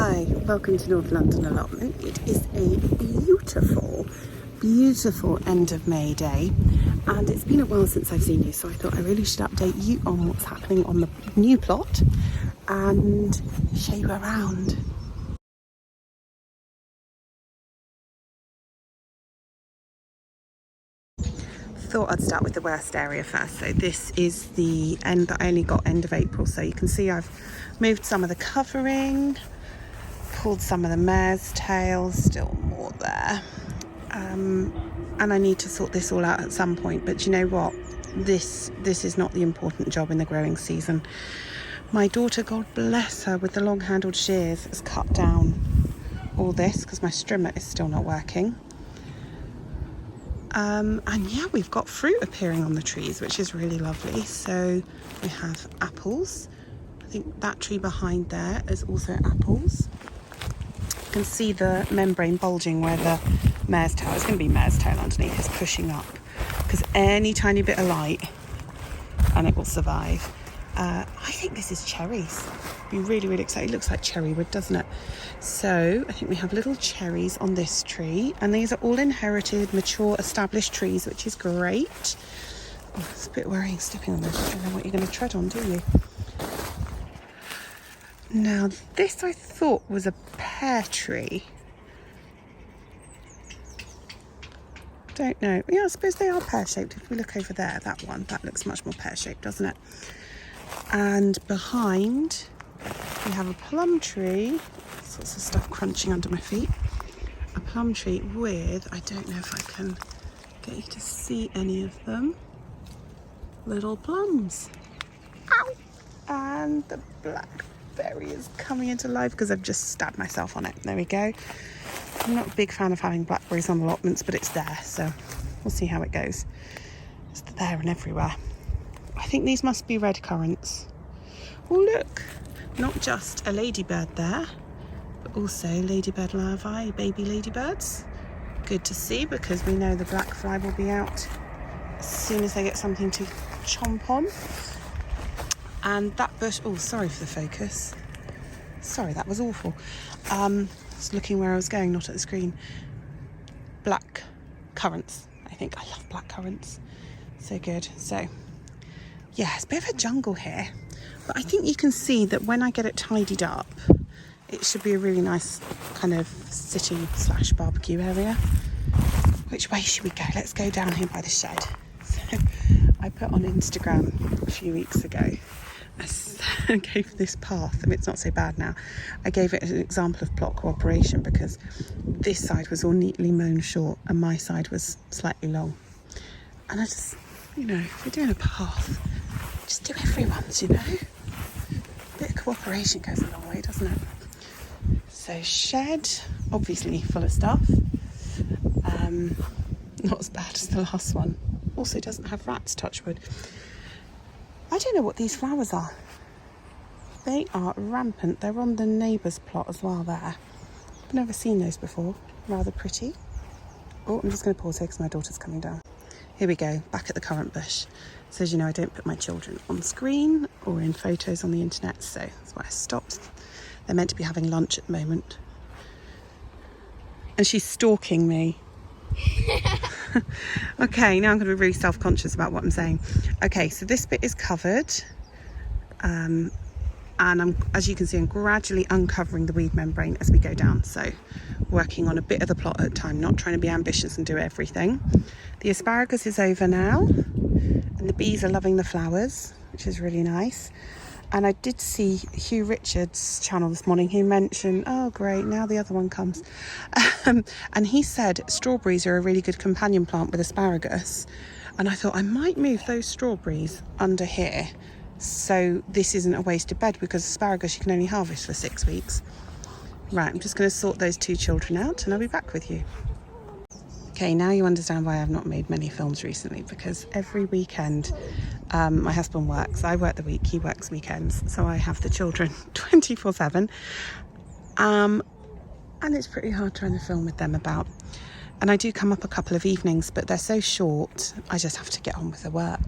Hi, welcome to North London allotment. It is a beautiful, beautiful end of May day, and it's been a while since I've seen you, so I thought I really should update you on what's happening on the new plot and show you around. Thought I'd start with the worst area first. So this is the end that I only got end of April, so you can see I've moved some of the covering, pulled some of the mare's tails, still more there, and I need to sort this all out at some point. But you know what, this is not the important job in the growing season. My daughter, God bless her, with the long handled shears has cut down all this because my strimmer is still not working. And yeah, we've got fruit appearing on the trees, which is really lovely. So we have apples. I think that tree behind there is also apples. You can see the membrane bulging where the mare's tail, it's going to be mare's tail underneath, is pushing up, because any tiny bit of light and it will survive. I think this is cherries. Be really, really excited. It looks like cherry wood, doesn't it? So I think we have little cherries on this tree, and these are all inherited, mature, established trees, which is great. Oh, it's a bit worrying stepping on this. You don't know what you're going to tread on, do you? Now this I thought was a pear tree. Don't know. Yeah, I suppose they are pear-shaped. If we look over there, that one, that looks much more pear-shaped, doesn't it? And behind we have a plum tree, sorts of stuff crunching under my feet. A plum tree with, I don't know if I can get you to see any of them, little plums. Ow! And the blackberry is coming into life because I've just stabbed myself on it. There we go. I'm not a big fan of having blackberries on allotments, but it's there, so we'll see how it goes. It's there and everywhere. I think these must be red currants. Oh look, not just a ladybird there, but also ladybird larvae, baby ladybirds. Good to see, because we know the black fly will be out as soon as they get something to chomp on. And that bush, oh sorry for the focus. Sorry, that was awful. Just looking where I was going, not at the screen. Black currants. I think I love black currants. So good. So yeah, it's a bit of a jungle here, but I think you can see that when I get it tidied up, it should be a really nice kind of city/barbecue area. Which way should we go? Let's go down here by the shed. So I put on Instagram a few weeks ago, I gave this path, I mean it's not so bad now, I gave it as an example of plot cooperation, because this side was all neatly mown short and my side was slightly long. And I just, you know, if we're doing a path, just do everyone's, you know. A bit of cooperation goes a long way, doesn't it? So shed, obviously full of stuff. Not as bad as the last one. Also doesn't have rats, touch wood. I don't know what these flowers are. They are rampant. They're on the neighbour's plot as well there. I've never seen those before. Rather pretty. Oh, I'm just going to pause here because my daughter's coming down. Here we go, back at the currant bush. So as you know, I don't put my children on screen or in photos on the internet, so that's why I stopped. They're meant to be having lunch at the moment. And she's stalking me. Okay, now I'm going to be really self-conscious about what I'm saying. Okay, so this bit is covered. And as you can see, I'm gradually uncovering the weed membrane as we go down. So working on a bit of the plot at a time, not trying to be ambitious and do everything. The asparagus is over now, and the bees are loving the flowers, which is really nice. And I did see Hugh Richards' channel this morning. He mentioned, oh great, now the other one comes. And he said strawberries are a really good companion plant with asparagus. And I thought I might move those strawberries under here, so this isn't a wasted bed, because asparagus you can only harvest for 6 weeks. Right, I'm just going to sort those two children out and I'll be back with you. Okay, now you understand why I've not made many films recently, because every weekend my husband works. I work the week, he works weekends, so I have the children 24/7. And it's pretty hard trying to film with them about. And I do come up a couple of evenings, but they're so short, I just have to get on with the work.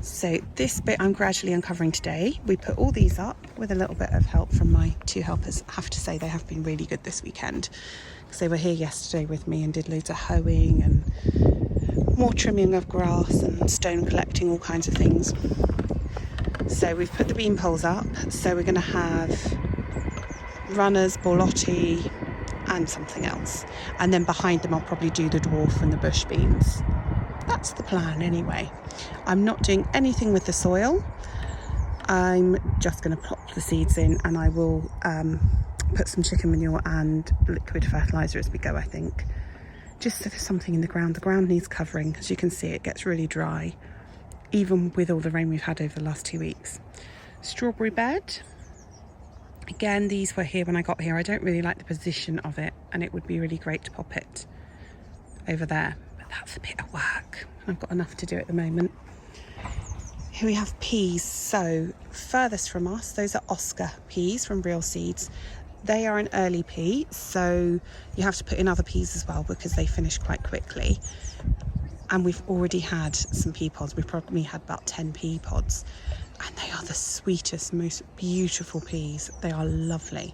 So this bit I'm gradually uncovering today. We put all these up with a little bit of help from my 2 helpers. I have to say they have been really good this weekend, because they were here yesterday with me and did loads of hoeing and more trimming of grass and stone collecting, all kinds of things. So we've put the bean poles up, so we're going to have runners, borlotti and something else, and then behind them I'll probably do the dwarf and the bush beans. That's the plan anyway. I'm not doing anything with the soil. I'm just going to plop the seeds in, and I will put some chicken manure and liquid fertiliser as we go, I think. Just so there's something in the ground. The ground needs covering. As you can see, it gets really dry, even with all the rain we've had over the last 2 weeks. Strawberry bed. Again, these were here when I got here. I don't really like the position of it, and it would be really great to pop it over there. That's a bit of work. I've got enough to do at the moment. Here we have peas. So furthest from us, those are Oscar peas from Real Seeds. They are an early pea, so you have to put in other peas as well because they finish quite quickly. And we've already had some pea pods. We've probably had about 10 pea pods, and they are the sweetest, most beautiful peas. They are lovely.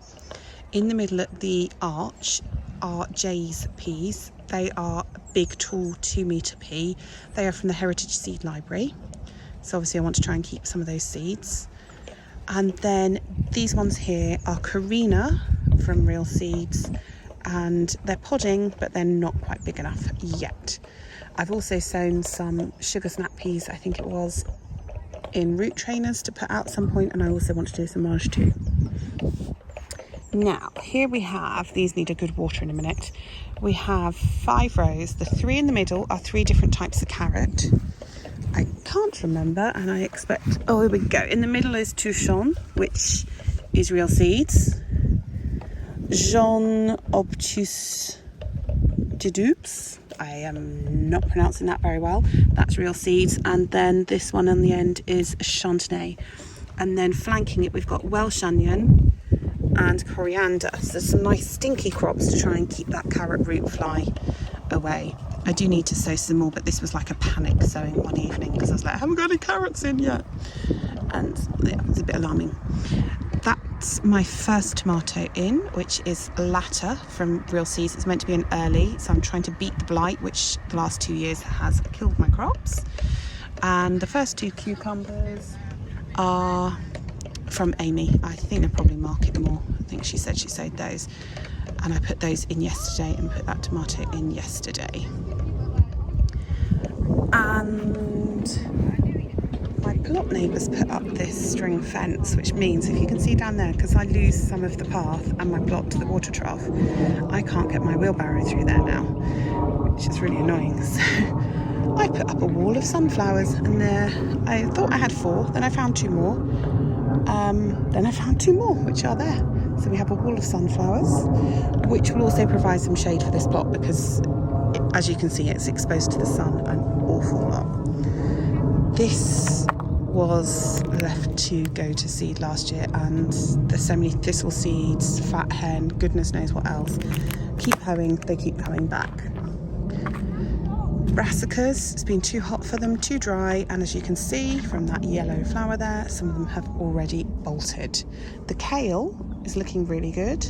In the middle of the arch are Jay's peas. They are a big, tall 2-metre pea. They are from the Heritage Seed Library. So obviously I want to try and keep some of those seeds. And then these ones here are Carina from Real Seeds, and they're podding, but they're not quite big enough yet. I've also sown some sugar snap peas, I think it was, in root trainers to put out at some point, and I also want to do some marsh too. Now, here we have, these need a good water in a minute. We have 5 rows. The 3 in the middle are 3 different types of carrot. I can't remember, and I expect, oh, here we go. In the middle is Touchon, which is Real Seeds. Jaune Obtus de Dupes. I am not pronouncing that very well. That's Real Seeds. And then this one on the end is Chantenay. And then flanking it, we've got Welsh onion and coriander. So there's some nice stinky crops to try and keep that carrot root fly away. I do need to sow some more, but this was like a panic sowing one evening because I was like, I haven't got any carrots in yet. And yeah, it's a bit alarming. That's my first tomato in, which is Latta from Real Seeds. It's meant to be an early, so I'm trying to beat the blight, which the last 2 years has killed my crops. And the first 2 cucumbers are from Amy. I think they're probably Market More. I think she said she sowed those. And I put those in yesterday and put that tomato in yesterday. And my plot neighbours put up this string fence, which means if you can see down there, because I lose some of the path and my plot to the water trough, I can't get my wheelbarrow through there now, which is really annoying. So I put up a wall of sunflowers, and there I thought I had 4, then I found 2 more, then I found 2 more, which are there. So we have a wall of sunflowers, which will also provide some shade for this plot because, as you can see, it's exposed to the sun an awful lot. This was left to go to seed last year, and there's so many thistle seeds, fat hen, goodness knows what else. Keep hoeing, they keep coming back. Brassicas, it's been too hot for them, too dry, and as you can see from that yellow flower there, some of them have already bolted. The kale is looking really good,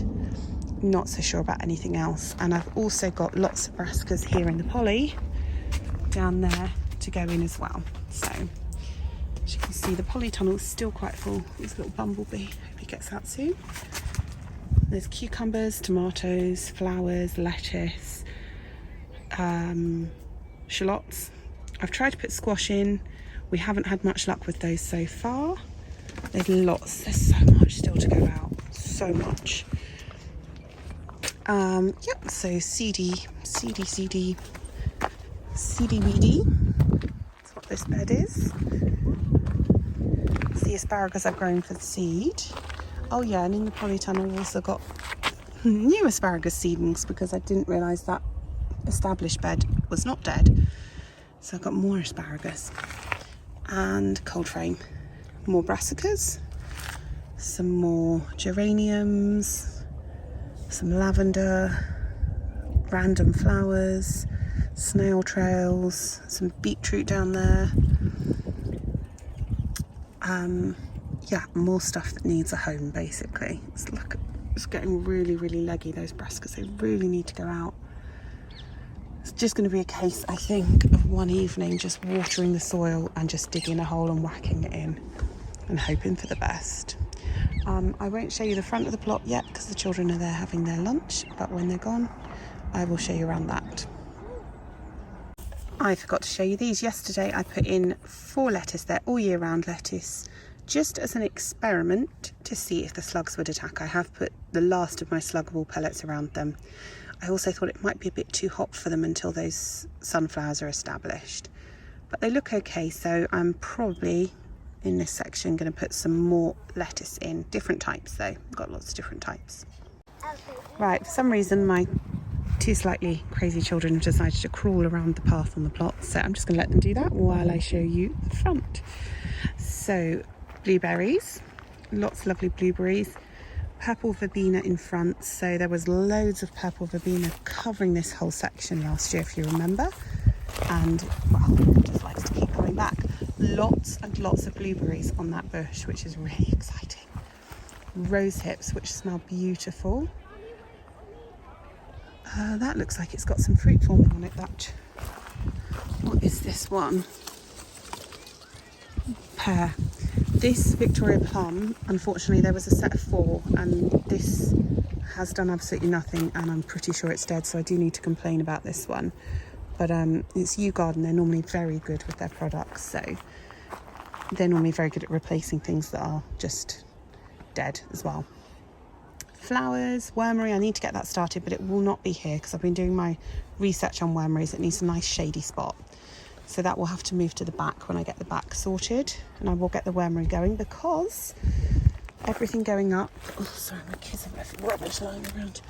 not so sure about anything else. And I've also got lots of brassicas here in the poly down there to go in as well. So as you can see, the polytunnel is still quite full. This little bumblebee, hope he gets out soon. There's cucumbers, tomatoes, flowers, lettuce, shallots. I've tried to put squash in. We haven't had much luck with those so far. There's lots, there's so much still to go out, so much. Yep, so CD weedy. That's what this bed is. It's the asparagus I've grown for the seed. Oh yeah, and in the polytunnel we've also got new asparagus seedlings because I didn't realise that established bed was not dead. So I've got more asparagus and cold frame, more brassicas, some more geraniums, some lavender, random flowers, snail trails, some beetroot down there, yeah, more stuff that needs a home basically. It's getting really, really leggy, those brassicas. They really need to go out. It's just going to be a case, I think, of one evening just watering the soil and just digging a hole and whacking it in and hoping for the best. I won't show you the front of the plot yet because the children are there having their lunch, but when they're gone, I will show you around that. I forgot to show you these. Yesterday I put in 4 lettuce. They're all year round lettuce, just as an experiment to see if the slugs would attack. I have put the last of my sluggable pellets around them. I also thought it might be a bit too hot for them until those sunflowers are established. But they look okay, so I'm probably in this section going to put some more lettuce in. Different types though, I've got lots of different types. Right, for some reason my 2 slightly crazy children have decided to crawl around the path on the plot, so I'm just going to let them do that while I show you the front. So blueberries, lots of lovely blueberries, purple verbena in front. So there was loads of purple verbena covering this whole section last year, if you remember, and well, it just likes to keep coming back. Lots and lots of blueberries on that bush, which is really exciting. Rose hips, which smell beautiful. That looks like it's got some fruit forming on it. What is this one? Pear. This Victoria plum, unfortunately there was a set of 4 and this has done absolutely nothing, and I'm pretty sure it's dead, so I do need to complain about this one. But it's Yew Garden. They're normally very good with their products, so they're normally very good at replacing things that are just dead as well. Flowers, wormery, I need to get that started, but it will not be here because I've been doing my research on wormeries. It needs a nice shady spot, so that will have to move to the back when I get the back sorted, and I will get the wormery going because everything going up. Oh, sorry, my kids have left rubbish lying around.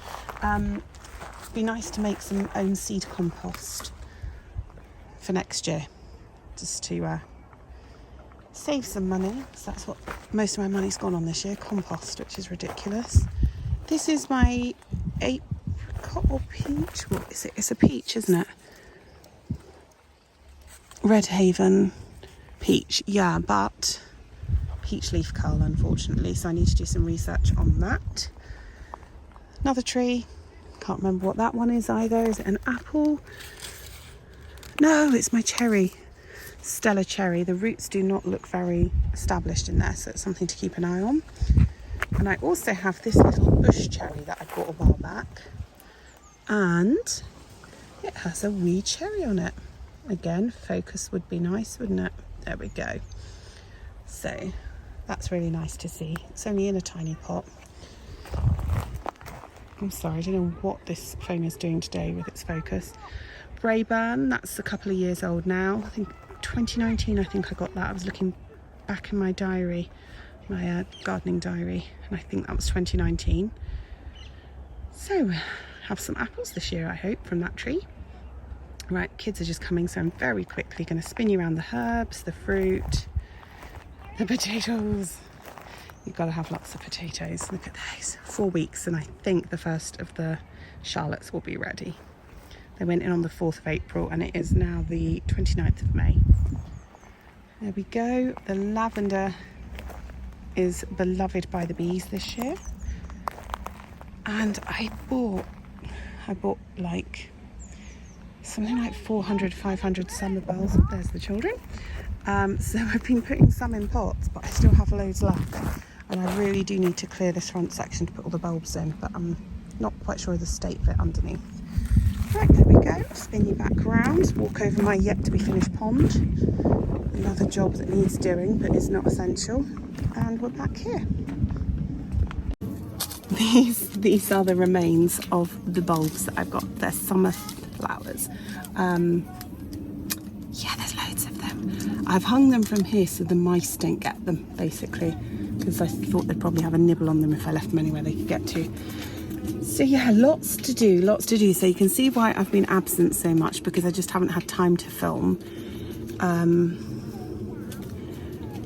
It'd be nice to make some own seed compost for next year, just to save some money. So that's what most of my money's gone on this year, compost, which is ridiculous. This is my apricot or peach. What is it? It's a peach, isn't it? Redhaven peach. Yeah, but peach leaf curl, unfortunately. So I need to do some research on that. Another tree. Can't remember what that one is either. Is it an apple? No, it's my cherry. Stella cherry. The roots do not look very established in there, so it's something to keep an eye on. And I also have this little bush cherry that I bought a while back, and it has a wee cherry on it. Again, focus would be nice, wouldn't it? There we go. So that's really nice to see. It's only in a tiny pot. I'm sorry, I don't know what this phone is doing today with its focus. Braeburn, that's a couple of years old now. I think 2019, I think I got that. I was looking back in my diary, my gardening diary, and I think that was 2019. So, have some apples this year, I hope, from that tree. Right, kids are just coming, so I'm very quickly going to spin you around the herbs, the fruit, the potatoes. You've got to have lots of potatoes. Look at those. 4 weeks, and I think the first of the Charlottes will be ready. They went in on the 4th of April, and it is now the 29th of May. There we go. The lavender is beloved by the bees this year. And I bought like something like 400, 500 summer bells. There's the children. So I've been putting some in pots, but I still have loads left. And I really do need to clear this front section to put all the bulbs in, but I'm not quite sure of the state of it underneath. Right, there we go. Spin you back around. Walk over my yet to be finished pond. Another job that needs doing but is not essential. And we're back here. These are the remains of the bulbs that I've got. They're summer flowers. Yeah, there's loads of them. I've hung them from here so the mice don't get them, basically, because I thought they'd probably have a nibble on them if I left them anywhere they could get to. So yeah, lots to do. So you can see why I've been absent so much, because I just haven't had time to film.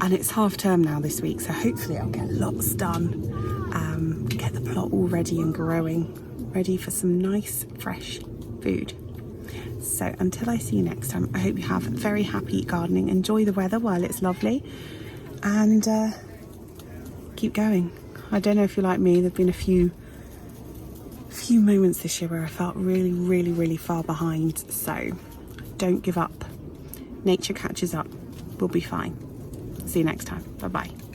And it's half term now this week, so hopefully I'll get lots done. Get the plot all ready and growing, ready for some nice fresh food. So until I see you next time, I hope you have very happy gardening. Enjoy the weather while it's lovely, and keep going. I don't know if you're like me, there've been a few moments this year where I felt really far behind, so don't give up. Nature catches up. We'll be fine. See you next time. Bye bye.